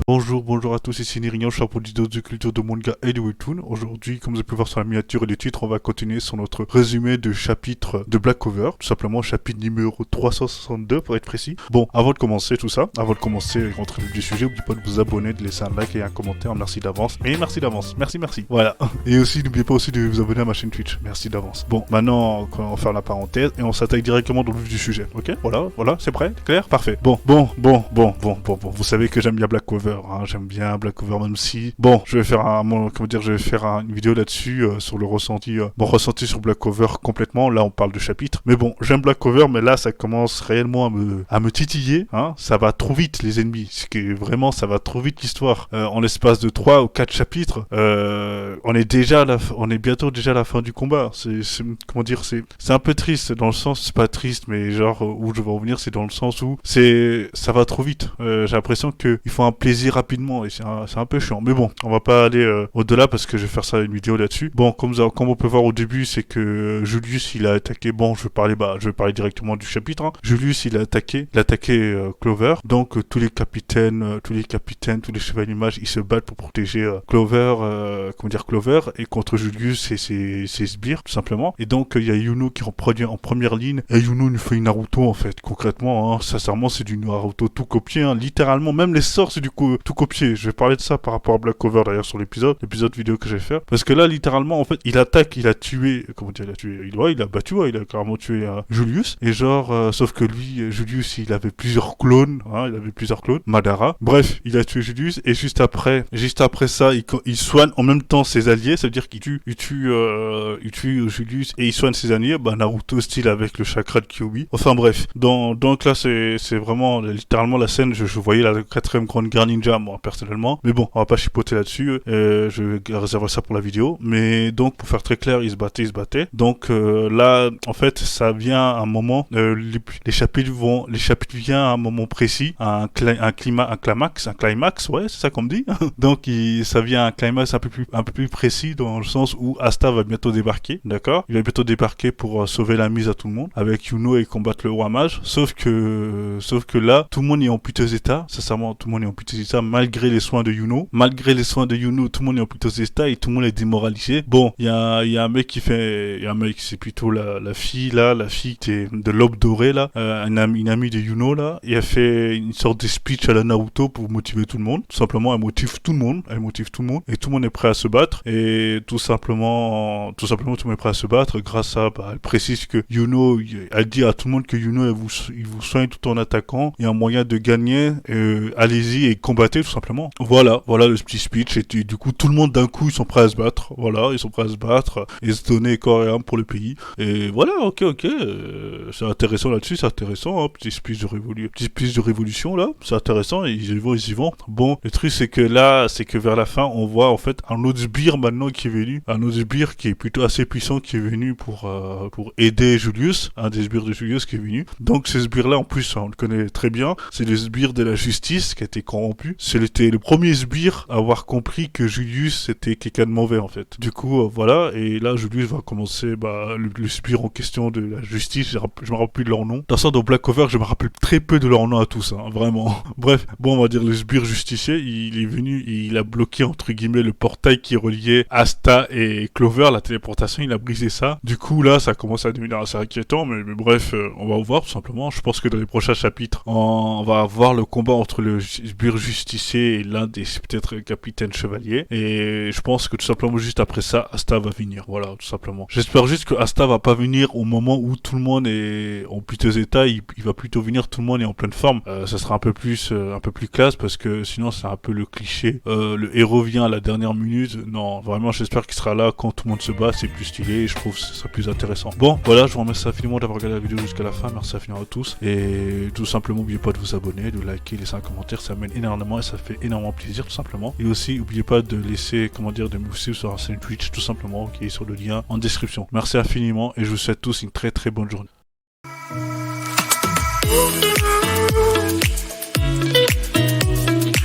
Bonjour à tous, ici Nirian, je suis un producteur de culture de manga et de webtoon. Aujourd'hui, comme vous avez pu voir sur la miniature et le titre, on va continuer sur notre résumé de chapitre de Black Cover, tout simplement chapitre numéro 362 pour être précis. Bon, avant de commencer tout ça, avant de commencer et rentrer dans le sujet, n'oubliez pas de vous abonner, de laisser un like et un commentaire, merci d'avance. Et merci d'avance, merci. Voilà. Et aussi, n'oubliez pas aussi de vous abonner à ma chaîne Twitch, merci d'avance. Bon, maintenant, on va faire la parenthèse et on s'attaque directement dans le vif du sujet, ok? Voilà, c'est prêt? Clair? Parfait. Bon, vous savez que j'aime bien Black Cover, hein, j'aime bien Black Cover même si... Bon, je vais faire une vidéo là-dessus sur le ressenti, mon ressenti sur Black Cover complètement, là on parle de chapitre. Mais bon, j'aime Black Cover, mais là ça commence réellement à me titiller, hein, ça va trop vite les ennemis, c'est que vraiment ça va trop vite l'histoire. En l'espace de 3 ou 4 chapitres, on est bientôt déjà à la fin du combat. C'est un peu triste dans le sens, c'est pas triste, mais genre où je vais en venir, c'est dans le sens où ça va trop vite. J'ai l'impression qu'il faut un plaisir rapidement et c'est un peu chiant. Mais bon, on va pas aller au-delà parce que je vais faire ça une vidéo là-dessus. Bon, comme on peut voir au début, c'est que Julius il a attaqué. Bon, je vais parler directement du chapitre. Hein. Julius il a attaqué Clover. Donc tous les capitaines, tous les chevaliers mages, ils se battent pour protéger Clover et contre Julius et ses sbires tout simplement. Et donc il y a Yuno qui reproduit en première ligne et Yuno nous fait une Naruto en fait. Concrètement, hein, sincèrement, c'est du Naruto tout copié, hein, littéralement. Même les sorts, c'est du coup tout copié. Je vais parler de ça par rapport à Black Cover d'ailleurs sur l'épisode vidéo que je vais faire. Parce que là, littéralement, en fait, il attaque, il a tué, il a battu, ouais, il a carrément tué Julius. Et genre, sauf que lui, Julius, il avait plusieurs clones, hein, Madara. Bref, il a tué Julius et juste après ça, il soigne en même temps ses alliés. Ça veut dire qu'il tue Julius et il soigne ses alliés. Bah, Naruto style avec le chakra de Kyuubi. Enfin bref, donc là, c'est vraiment littéralement la scène. Je voyais la quatrième grande guerre ninja, moi personnellement. Mais bon, on va pas chipoter là-dessus. Je vais réserver ça pour la vidéo. Mais donc, pour faire très clair, ils se battaient. Donc là, en fait, ça vient à un moment. Les chapitres viennent à un moment précis, un climax. Ouais, c'est ça qu'on me dit. Donc, ça vient à un climax un peu plus précis dans le sens où Asta va bientôt débarquer. D'accord? Il va bientôt débarquer pour sauver la mise à tout le monde avec Yuno et combattre le roi mage. Sauf que là, tout le monde est en piteux état. Sincèrement, tout le monde est en piteux état malgré les soins de Yuno. Tout le monde est en piteux état et tout le monde est démoralisé. Bon, il y a un mec c'est plutôt la fille qui est de l'aube dorée là, une amie de Yuno là, et elle fait une sorte de speech à la Naruto pour motiver tout le monde. Tout simplement, elle motive tout le monde et tout le monde est prêt à se battre et tout simplement tout le monde est prêt à se battre grâce à, elle précise que Yuno, elle dit à tout le monde que Yuno il vous soigne tout en attaquant. Il y a un moyen de gagner, allez-y et combattez tout simplement. Voilà le petit speech et du coup tout le monde d'un coup ils sont prêts à se battre. Voilà, ils sont prêts à se battre et se donner corps et âme pour le pays. Et voilà, ok, c'est intéressant là-dessus, c'est intéressant, hein, petit speech de révolution là, c'est intéressant et ils y vont. Bon, le truc c'est que vers la fin on voit en fait un autre sbire maintenant qui est venu, un autre sbire qui est plutôt assez puissant qui est venu pour aider Julius, un des sbires de Julius qui est venu. Donc ce sbire là en plus, hein, on le connaît très bien, c'est le sbire de la justice qui a été corrompu. C'était le premier sbire à avoir compris que Julius était quelqu'un de mauvais en fait. Du coup voilà, et là Julius va commencer le sbire en question de la justice, je me rappelle plus de leur nom. Dans dans Black Cover, je me rappelle très peu de leur nom à tous, hein, vraiment. Bref, bon on va dire le sbire justicier, il est venu, il a bloqué entre guillemets le portail qui reliait Asta et Clover, la téléportation, il a brisé ça. Du coup là ça commence à devenir assez inquiétant, mais bref, on va voir tout simplement. Je pense que dans les prochains chapitres, on va avoir le combat entre le sbire justicier et l'un des peut-être capitaines chevaliers. Et je pense que tout simplement juste après ça, Asta va venir. Voilà, tout simplement. J'espère juste que Asta va pas venir au moment où tout le monde est en piteux état. Il va plutôt venir, tout le monde est en pleine forme. Ça sera un peu plus classe parce que sinon c'est un peu le cliché. Le héros vient à la dernière minute. Non, vraiment, j'espère qu'il sera là quand tout le monde se bat. C'est plus stylé et je trouve que ce sera plus intéressant. Bon, voilà, je vous remercie infiniment d'avoir regardé la vidéo jusqu'à la fin. Merci infiniment à tous. Et tout simplement, n'oubliez pas de vous abonner, de liker, laisser un commentaire. Ça m'aide énormément et ça fait énormément plaisir, tout simplement. Et aussi, n'oubliez pas de laisser, de me suivre sur la chaîne Twitch, tout simplement, qui est sur le lien en description. Merci infiniment et je vous souhaite tous une très très bonne journée.